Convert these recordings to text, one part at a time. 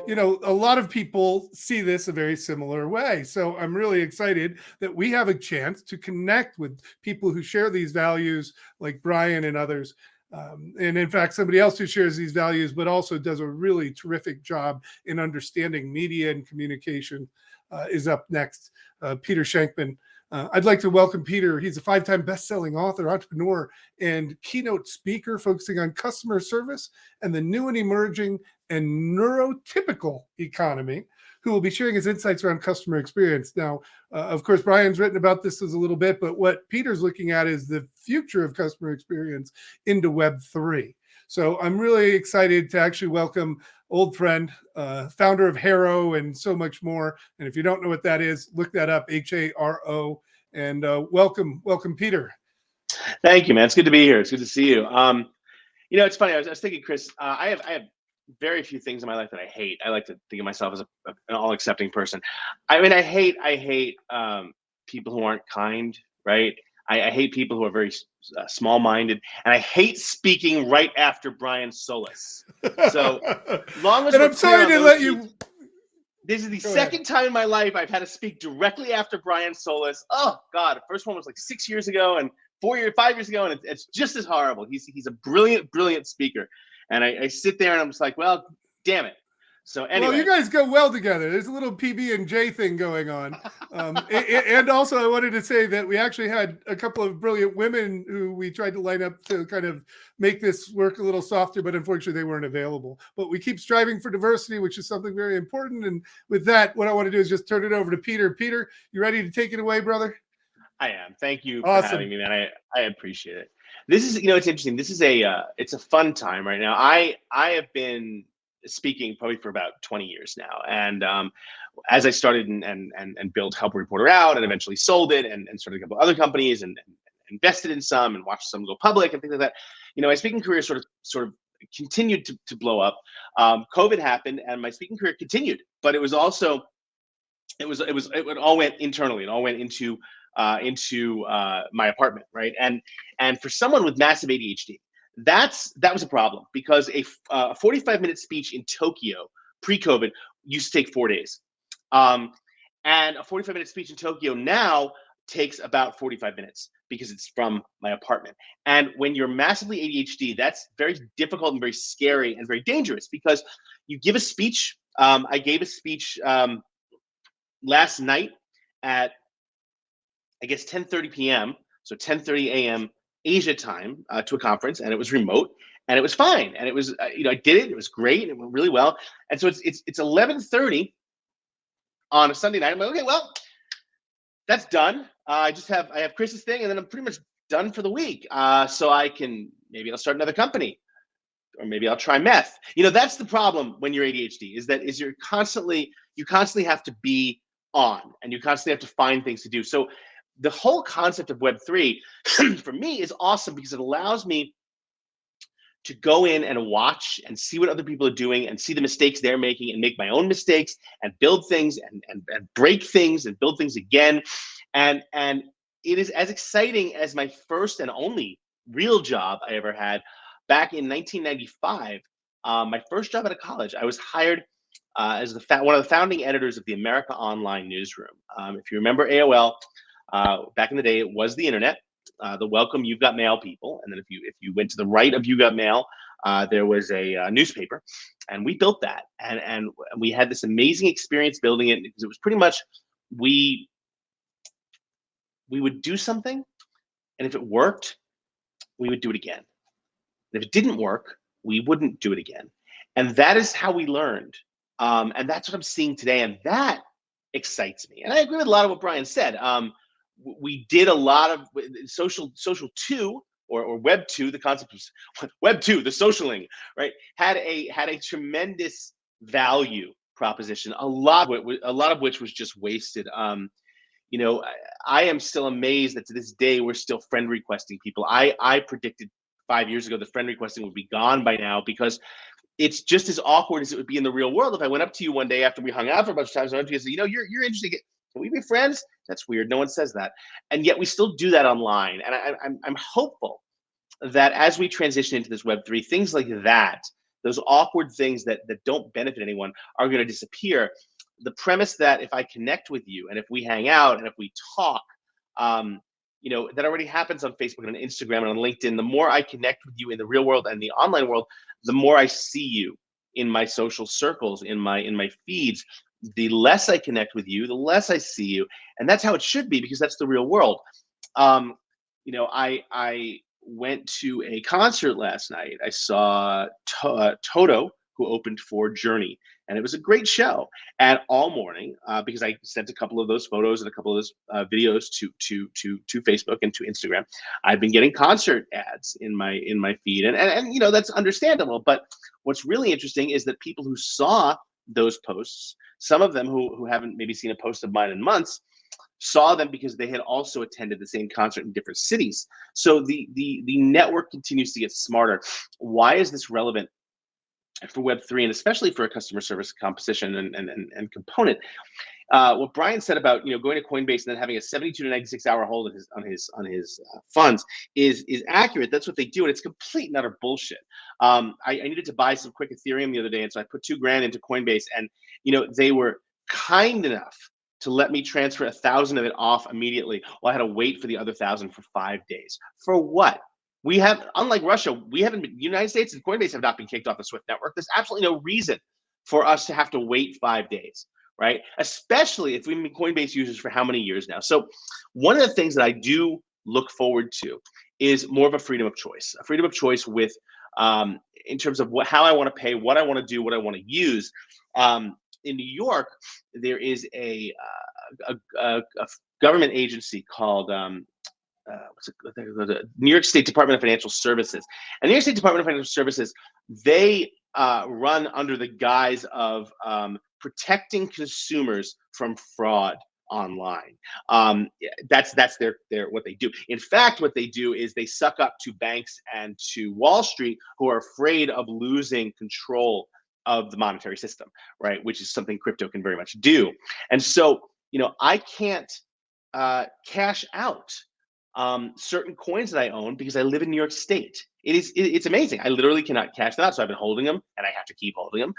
a lot of people see this a very similar way. So I'm really excited that we have a chance to connect with people who share these values, like Brian and others. And in fact, somebody else who shares these values, but also does a really terrific job in understanding media and communication, is up next. Peter Shankman. I'd like to welcome Peter. He's a 5-time best-selling author, entrepreneur, and keynote speaker focusing on customer service and the new and emerging and neurotypical economy, who will be sharing his insights around customer experience. Now, of course, Brian's written about this a little bit, but what Peter's looking at is the future of customer experience into Web3. So I'm really excited to actually welcome old friend, founder of Haro and so much more. And if you don't know what that is, look that up, Haro. And welcome, Peter. Thank you, man. It's good to be here. It's good to see you. It's funny. I was thinking, Chris, I have very few things in my life that I hate. I like to think of myself as an all-accepting person. I mean, I hate people who aren't kind, right? I hate people who are very small-minded, and I hate speaking right after Brian Solis. So long as and I'm sorry to let you. This is the second time in my life I've had to speak directly after Brian Solis. Oh God, the first one was like 6 years ago, and 5 years ago, and it's just as horrible. He's a brilliant speaker, and I sit there and I'm just like, well, damn it. So anyway, well, you guys go well together. There's a little PB&J thing going on, and also I wanted to say that we actually had a couple of brilliant women who we tried to line up to kind of make this work a little softer, but unfortunately they weren't available. But we keep striving for diversity, which is something very important. And with that, what I want to do is just turn it over to Peter. Peter, you ready to take it away, brother? I am. Thank you for having me, man. I appreciate it. This is, it's interesting. This is it's a fun time right now. I have been speaking probably for about 20 years now. And as I started and built Help a Reporter Out and eventually sold it and started a couple other companies and invested in some and watched some go public and things like that, my speaking career sort of continued to blow up. COVID happened and my speaking career continued, but it was also, it all went internally. It all went into my apartment, right? And for someone with massive ADHD, that was a problem because a 45-minute speech in Tokyo pre-COVID used to take 4 days. And a 45-minute speech in Tokyo now takes about 45 minutes because it's from my apartment. And when you're massively ADHD, that's very difficult and very scary and very dangerous because you give a speech. I gave a speech last night at, I guess, 10:30 p.m. So 10:30 a.m. Asia time to a conference, and it was remote, and it was fine, and it was I did it. It was great, and it went really well. And so it's 11:30 on a Sunday night. I'm like, okay, well, that's done. I have Chris's thing, and then I'm pretty much done for the week. So maybe I'll start another company, or maybe I'll try meth. That's the problem when you're ADHD is you constantly have to be on, and you constantly have to find things to do. So the whole concept of Web3 for me is awesome because it allows me to go in and watch and see what other people are doing and see the mistakes they're making and make my own mistakes and build things and break things and build things again. And it is as exciting as my first and only real job I ever had back in 1995. My first job out of college, I was hired as one of the founding editors of the America Online newsroom. If you remember AOL, back in the day, it was the internet, the welcome You've Got Mail people. And then if you went to the right of You Got Mail, there was a newspaper, and we built that. And we had this amazing experience building it because it was pretty much, we would do something, and if it worked, we would do it again. And if it didn't work, we wouldn't do it again. And that is how we learned. And that's what I'm seeing today. And that excites me. And I agree with a lot of what Brian said. We did a lot of social 2 or Web 2. The concept was Web 2, the socialing, right? Had a tremendous value proposition. A lot of which was just wasted. I am still amazed that to this day we're still friend requesting people. I predicted 5 years ago that friend requesting would be gone by now because it's just as awkward as it would be in the real world. If I went up to you one day after we hung out for a bunch of times, I went up to you and said, you're interesting. Can we be friends? That's weird. No one says that. And yet we still do that online. And I'm hopeful that as we transition into this Web3, things like that those awkward things that don't benefit anyone are going to disappear. The premise that if I connect with you and if we hang out and if we talk, that already happens on Facebook and on Instagram and on LinkedIn. The more I connect with you in the real world and the online world, the more I see you in my social circles, in my feeds. The less I connect with you, the less I see you, and that's how it should be, because that's the real world. I went to a concert last night. I saw Toto, who opened for Journey, and it was a great show. And all morning, because I sent a couple of those photos and a couple of those videos to Facebook and to Instagram, I've been getting concert ads in my feed, and that's understandable. But what's really interesting is that people who saw those posts, some of them who haven't maybe seen a post of mine in months, saw them because they had also attended the same concert in different cities. So the network continues to get smarter. Why is this relevant for Web3, and especially for a customer service composition and component? What Brian said about going to Coinbase and then having a 72 to 96 hour hold on his funds is accurate. That's what they do, and it's complete and utter bullshit. I needed to buy some quick Ethereum the other day, and so I put $2,000 into Coinbase, and they were kind enough to let me transfer 1,000 of it off immediately, while I had to wait for the other 1,000 for 5 days. For what? We have, unlike Russia, the United States and Coinbase have not been kicked off the SWIFT network. There's absolutely no reason for us to have to wait 5 days, right? Especially if we've been Coinbase users for how many years now. So one of the things that I do look forward to is more of a freedom of choice with, in terms of how I want to pay, what I want to do, what I want to use. In New York, there is a government agency called the New York State Department of Financial Services. And New York State Department of Financial Services, they run under the guise of protecting consumers from fraud online. That's their what they do. In fact, what they do is they suck up to banks and to Wall Street, who are afraid of losing control of the monetary system, right? Which is something crypto can very much do. And so, I can't cash out certain coins that I own because I live in New York State. It's amazing. I literally cannot cash them out. So I've been holding them, and I have to keep holding them.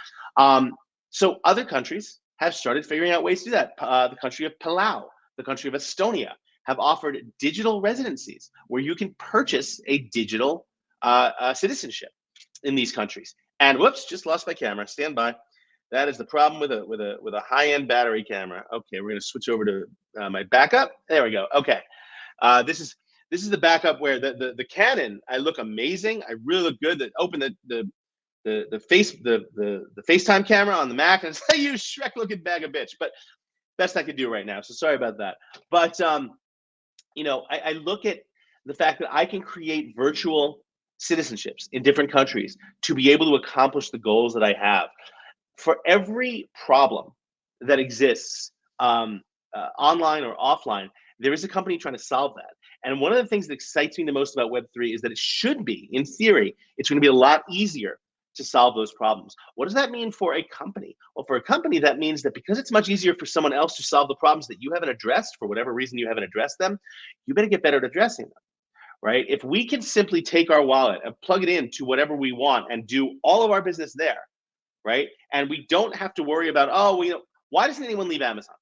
So other countries have started figuring out ways to do that. The country of Palau, the country of Estonia, have offered digital residencies where you can purchase a digital citizenship in these countries. And whoops, just lost my camera. Stand by. That is the problem with a high-end battery camera. Okay, we're gonna switch over to my backup. There we go. Okay, this is the backup where the Canon, I look amazing. I really look good. That open the FaceTime camera on the Mac, and it's like, you Shrek-looking bag of bitch. But best I could do right now. So sorry about that. But I look at the fact that I can create virtual citizenships in different countries to be able to accomplish the goals that I have. For every problem that exists online or offline, there is a company trying to solve that. And one of the things that excites me the most about Web3 is that it should be, in theory, it's going to be a lot easier to solve those problems. What does that mean for a company? Well, for a company, that means that because it's much easier for someone else to solve the problems that you haven't addressed, for whatever reason you haven't addressed them, you better get better at addressing them. Right? If we can simply take our wallet and plug it into whatever we want and do all of our business there, right? And we don't have to worry about, why doesn't anyone leave Amazon?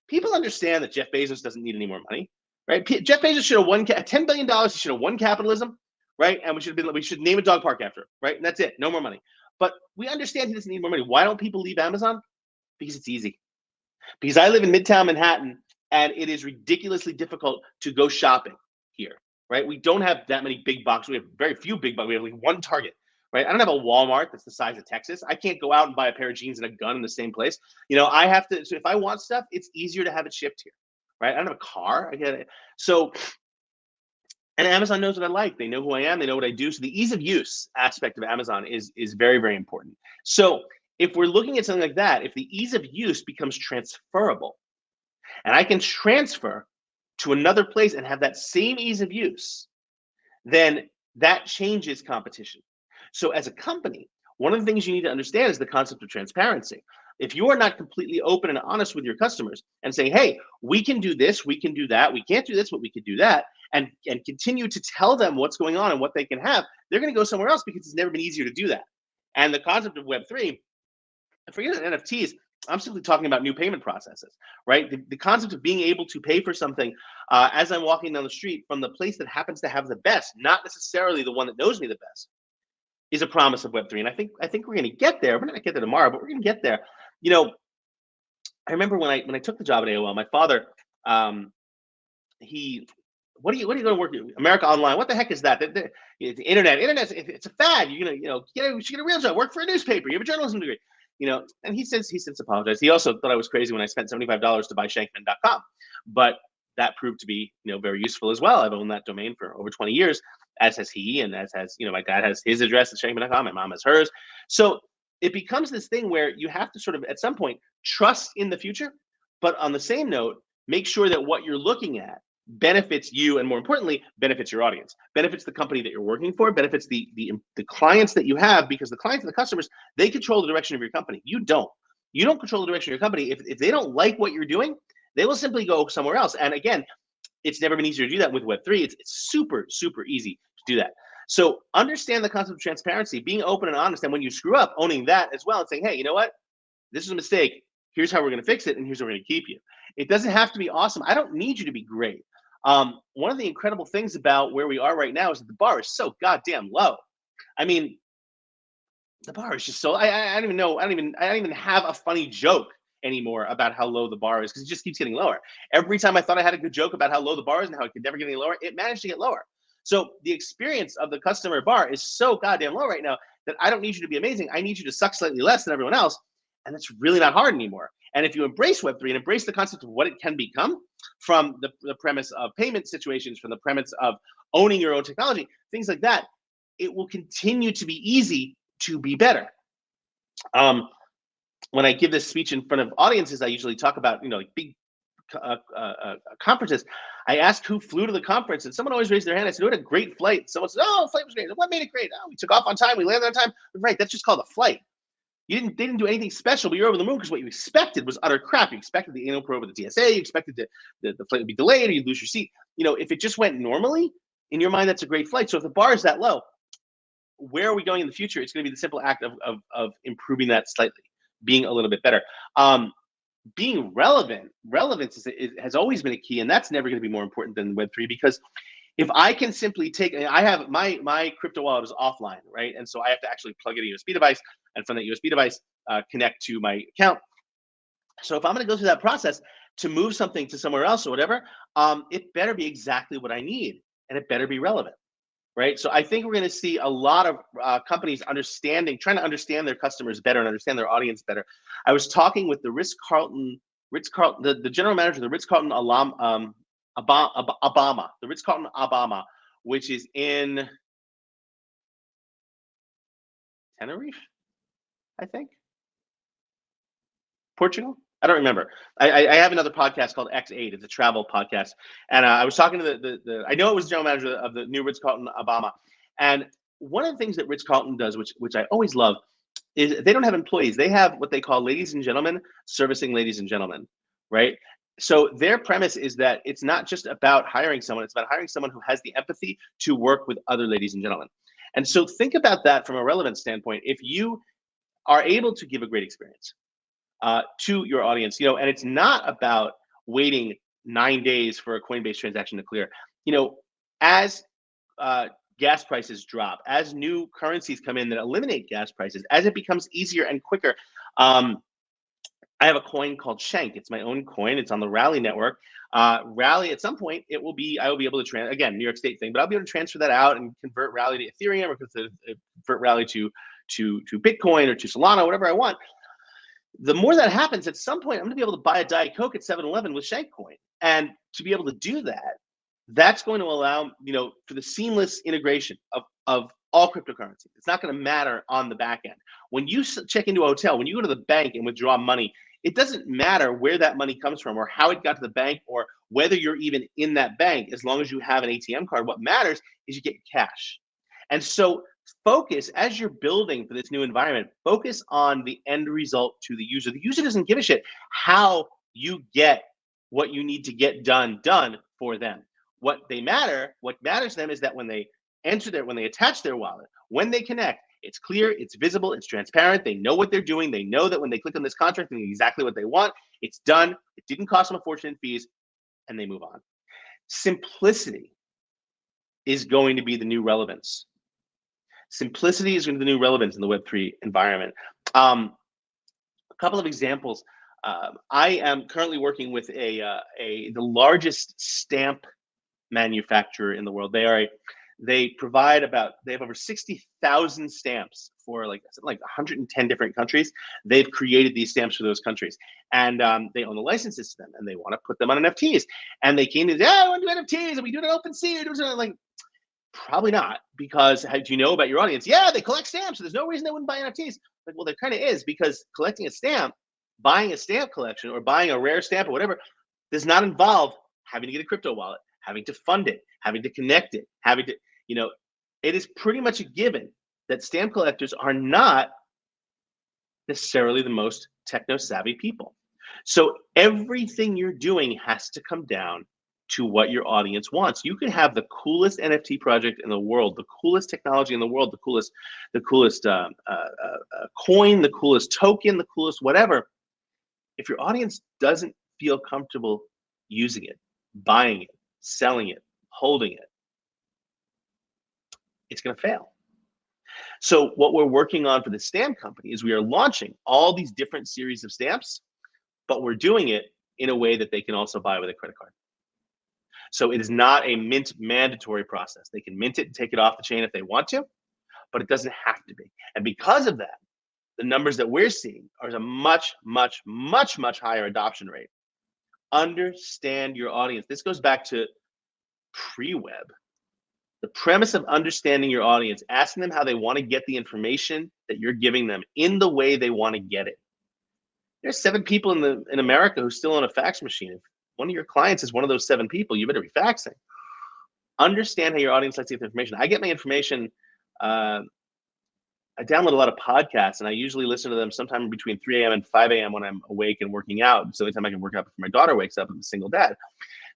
People understand that Jeff Bezos doesn't need any more money, right? Jeff Bezos should have won $10 billion. He should have won capitalism, right? And we should name a dog park after him, right? And that's it. No more money. But we understand he doesn't need more money. Why don't people leave Amazon? Because it's easy. Because I live in Midtown Manhattan, and it is ridiculously difficult to go shopping here. Right? We don't have that many big boxes. We have very few big boxes. We have like one Target, right? I don't have a Walmart that's the size of Texas. I can't go out and buy a pair of jeans and a gun in the same place. I have to, so if I want stuff, it's easier to have it shipped here, right? I don't have a car. I get it. So, and Amazon knows what I like. They know who I am. They know what I do. So the ease of use aspect of Amazon is very, very important. So if we're looking at something like that, if the ease of use becomes transferable, and I can transfer to another place and have that same ease of use, then that changes competition. So as a company, one of the things you need to understand is the concept of transparency. If you are not completely open and honest with your customers and saying, hey, we can do this, we can do that, we can't do this, but we can do that, and continue to tell them what's going on and what they can have, they're going to go somewhere else because it's never been easier to do that. And the concept of Web3, forget NFTs, I'm simply talking about new payment processes, right? The concept of being able to pay for something as I'm walking down the street from the place that happens to have the best, not necessarily the one that knows me the best, is a promise of Web3. And I think we're going to get there. We're not going to get there tomorrow, but we're going to get there. You know, I remember when I took the job at AOL, my father, he, what are you going to work at? America Online? What the heck is that? The internet. It's a fad. You're gonna, you should get a real job. Work for a newspaper. You have a journalism degree. And he since apologized. He also thought I was crazy when I spent $75 to buy Shankman.com, but that proved to be very useful as well. I've owned that domain for over 20 years, as has he, and as has my dad has his address at Shankman.com. My mom has hers. So it becomes this thing where you have to sort of at some point trust in the future, but on the same note, make sure that what you're looking at benefits you, and more importantly, benefits your audience, benefits the company that you're working for, benefits the clients that you have, because the clients and the customers, they control the direction of your company. You don't control the direction of your company. If they don't like what you're doing, they will simply go somewhere else. And again, it's never been easier to do that with Web3. It's super, super easy to do that. So understand the concept of transparency, being open and honest, and when you screw up, owning that as well and saying, hey, you know what? This is a mistake. Here's how we're going to fix it, and here's how we're going to keep you. It doesn't have to be awesome. I don't need you to be great. One of the incredible things about where we are right now is that the bar is so goddamn low. I mean, the bar is just so I don't even know. I don't even have a funny joke anymore about how low the bar is, because it just keeps getting lower. Every time I thought I had a good joke about how low the bar is and how it could never get any lower, it managed to get lower. So the experience of the customer bar is so goddamn low right now that I don't need you to be amazing. I need you to suck slightly less than everyone else. And that's really not hard anymore. And if you embrace Web3 and embrace the concept of what it can become, from the premise of payment situations, from the premise of owning your own technology, things like that, it will continue to be easy to be better. When I give this speech in front of audiences, I usually talk about, like big conferences. I asked who flew to the conference, and someone always raised their hand. I said, "Who had a great flight?" Someone said, "Oh, the flight was great." What made it great? Oh, we took off on time. We landed on time. Right, that's just called a flight. They didn't do anything special, but you're over the moon because what you expected was utter crap. You expected the anal probe with the TSA. You expected the flight to be delayed, or you'd lose your seat. If it just went normally, in your mind, that's a great flight. So if the bar is that low, where are we going in the future? It's going to be the simple act of improving that slightly, being a little bit better. Being relevance has always been a key, and that's never going to be more important than Web3, because if I can simply I have my crypto wallet is offline, right? And so I have to actually plug in a USB device, and from that USB device, connect to my account. So if I'm going to go through that process to move something to somewhere else or whatever, it better be exactly what I need, and it better be relevant, right? So I think we're going to see a lot of companies trying to understand their customers better and understand their audience better. I was talking with the the general manager of the Ritz-Carlton the Ritz-Carlton Alabama, which is in Tenerife, I think, Portugal. I don't remember. I have another podcast called X8. It's a travel podcast, and I was talking to the I know it was the general manager of the new Ritz-Carlton Alabama, and one of the things that Ritz-Carlton does, which I always love, is they don't have employees. They have what they call ladies and gentlemen servicing ladies and gentlemen, right? So their premise is that it's not just about hiring someone, it's about hiring someone who has the empathy to work with other ladies and gentlemen. And so think about that from a relevance standpoint. If you are able to give a great experience to your audience, and it's not about waiting 9 days for a Coinbase transaction to clear. As gas prices drop, as new currencies come in that eliminate gas prices, as it becomes easier and quicker. I have a coin called Shank. It's my own coin. It's on the Rally network. Rally, at some point, I will be able to again, New York State thing, but I'll be able to transfer that out and convert Rally to Ethereum, or convert Rally to Bitcoin or to Solana, whatever I want. The more that happens, at some point, I'm going to be able to buy a Diet Coke at 7-Eleven with Shank coin. And to be able to do that, that's going to allow, for the seamless integration of all cryptocurrency. It's not going to matter on the back end. When you check into a hotel, when you go to the bank and withdraw money, it doesn't matter where that money comes from or how it got to the bank or whether you're even in that bank, as long as you have an ATM card. What matters is you get your cash. And so focus, as you're building for this new environment, focus on the end result to the user. The user doesn't give a shit how you get what you need to get done for them. What matters to them is that when they attach their wallet, when they connect, It's clear, it's visible, it's transparent. They know what they're doing. They know that when they click on this contract, they know exactly what they want. It's done. It didn't cost them a fortune in fees, and they move on. Simplicity is going to be the new relevance. Simplicity is going to be the new relevance in the Web3 environment. A couple of examples. I am currently working with the largest stamp manufacturer in the world. They have over 60,000 stamps for like 110 different countries. They've created these stamps for those countries, and they own the licenses to them, and they want to put them on NFTs. And they came to, I want to do NFTs, and we do it on OpenSea. Like, probably not, because how do you know about your audience? Yeah, they collect stamps, so there's no reason they wouldn't buy NFTs. Like, well, there kind of is, because collecting a stamp, buying a stamp collection, or buying a rare stamp or whatever, does not involve having to get a crypto wallet, having to fund it, having to connect it, having to, it is pretty much a given that stamp collectors are not necessarily the most techno-savvy people. So everything you're doing has to come down to what your audience wants. You can have the coolest NFT project in the world, the coolest technology in the world, the coolest coin, the coolest token, the coolest whatever. If your audience doesn't feel comfortable using it, buying it, selling it, holding it, it's going to fail. So what we're working on for the stamp company is we are launching all these different series of stamps, but we're doing it in a way that they can also buy with a credit card. So it is not a mint mandatory process. They can mint it and take it off the chain if they want to, but it doesn't have to be. And because of that, the numbers that we're seeing are a much, much, much, much higher adoption rate. Understand your audience. This goes back to pre-web. The premise of understanding your audience, asking them how they want to get the information that you're giving them in the way they want to get it. There's 7 people in America who still own a fax machine. If one of your clients is one of those 7 people, you better be faxing. Understand how your audience likes to get the information. I get my information, I download a lot of podcasts, and I usually listen to them sometime between 3 a.m. and 5 a.m. when I'm awake and working out. It's the only time I can work out before my daughter wakes up. I'm a single dad.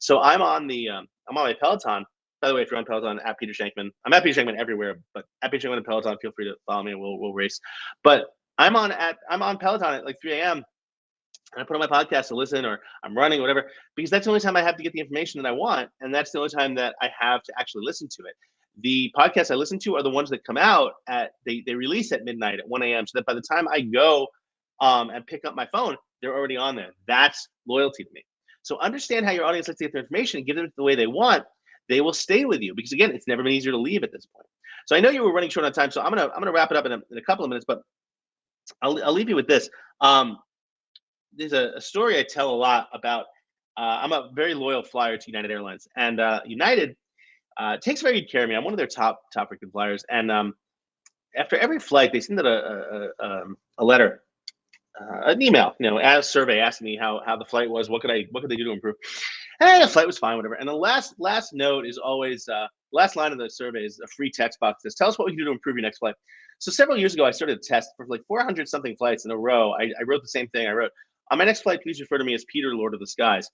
So I'm on my Peloton. By the way, if you're on Peloton, at Peter Shankman. I'm at Peter Shankman everywhere, but at Peter Shankman and Peloton, feel free to follow me and we'll race. But I'm on Peloton at like 3 a.m. and I put on my podcast to listen, or I'm running, or whatever, because that's the only time I have to get the information that I want, and that's the only time that I have to actually listen to it. The podcasts I listen to are the ones that come out they release at midnight at 1 a.m. so that by the time I go and pick up my phone, they're already on there. That's loyalty to me. So understand how your audience likes to get their information and give them the way they want. They will stay with you, because again, it's never been easier to leave at this point. So I know you were running short on time, so I'm gonna wrap it up in a couple of minutes, but I'll leave you with this. There's a story I tell a lot about. I'm a very loyal flyer to United Airlines, and United takes very good care of me. I'm one of their top freaking flyers, and after every flight, they send out a letter, an email, a survey asking me how the flight was, what could they do to improve. And the flight was fine, whatever. And the last note is always last line of the survey is a free text box that says, "Tell us what we can do to improve your next flight." So several years ago, I started a test for like 400 something flights in a row. I wrote the same thing. I wrote, "On my next flight, please refer to me as Peter, Lord of the Skies."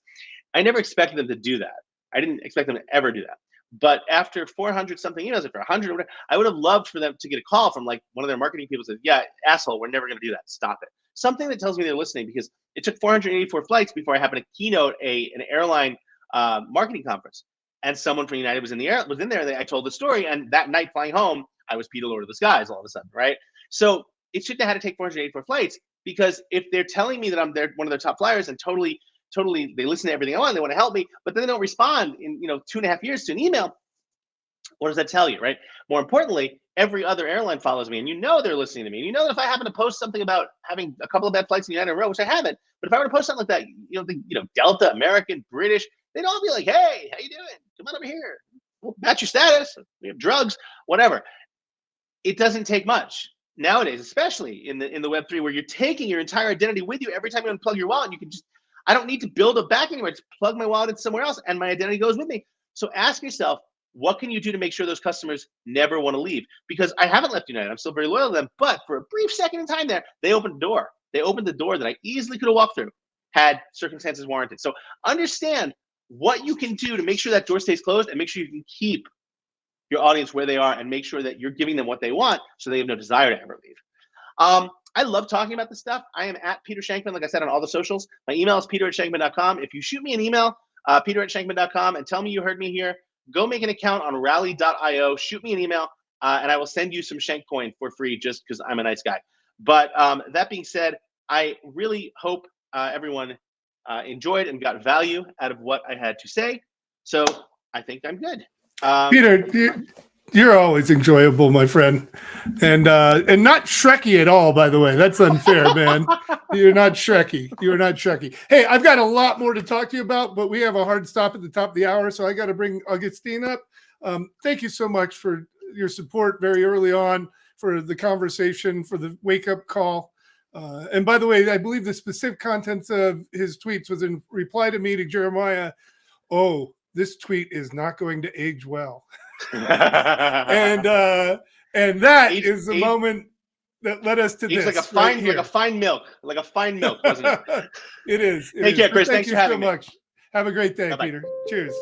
I never expected them to do that. I didn't expect them to ever do that. But after 400 something emails, after 100 or whatever, I would have loved for them to get a call from like one of their marketing people that said, "Yeah, asshole, we're never going to do that. Stop it." Something that tells me they're listening, because it took 484 flights before I happened to keynote an airline marketing conference, and someone from United was in there. And I told the story, and that night flying home, I was Peter, Lord of the Skies, all of a sudden, right? So it shouldn't have had to take 484 flights, because if they're telling me that I'm one of their top flyers and totally they listen to everything I want, they want to help me, but then they don't respond in 2.5 years to an email, what does that tell you, right? More importantly, every other airline follows me, and they're listening to me. And that if I happen to post something about having a couple of bad flights in United in a row, which I haven't, but if I were to post something like that, Delta, American, British, they'd all be like, "Hey, how you doing? Come on over here. We'll match your status. We have drugs, whatever." It doesn't take much nowadays, especially in the Web3, where you're taking your entire identity with you. Every time you unplug your wallet, you can I don't need to build a back anywhere. Just plug my wallet in somewhere else, and my identity goes with me. So ask yourself, what can you do to make sure those customers never want to leave? Because I haven't left United. I'm still very loyal to them. But for a brief second in time there, they opened the door. They opened the door that I easily could have walked through had circumstances warranted. So understand what you can do to make sure that door stays closed, and make sure you can keep your audience where they are and make sure that you're giving them what they want so they have no desire to ever leave. I love talking about this stuff. I am at Peter Shankman, like I said, on all the socials. My email is peter@shankman.com. If you shoot me an email, peter@shankman.com, and tell me you heard me here, go make an account on rally.io, shoot me an email, and I will send you some Shank coin for free just because I'm a nice guy. But that being said, I really hope everyone enjoyed and got value out of what I had to say. So I think I'm good. Peter, you're always enjoyable, my friend, and not Shrekky at all. By the way, that's unfair, man. You're not Shrekky. You're not Shrekky. Hey, I've got a lot more to talk to you about, but we have a hard stop at the top of the hour, so I got to bring Augustine up. Thank you so much for your support very early on, for the conversation, for the wake-up call. And by the way, I believe the specific contents of his tweets was in reply to me to Jeremiah. Oh, this tweet is not going to age well. and that is the moment that led us to this. Like a fine milk, wasn't it? It is. Take care, Chris. Thanks for having me. Have a great day, Bye-bye. Peter. Cheers.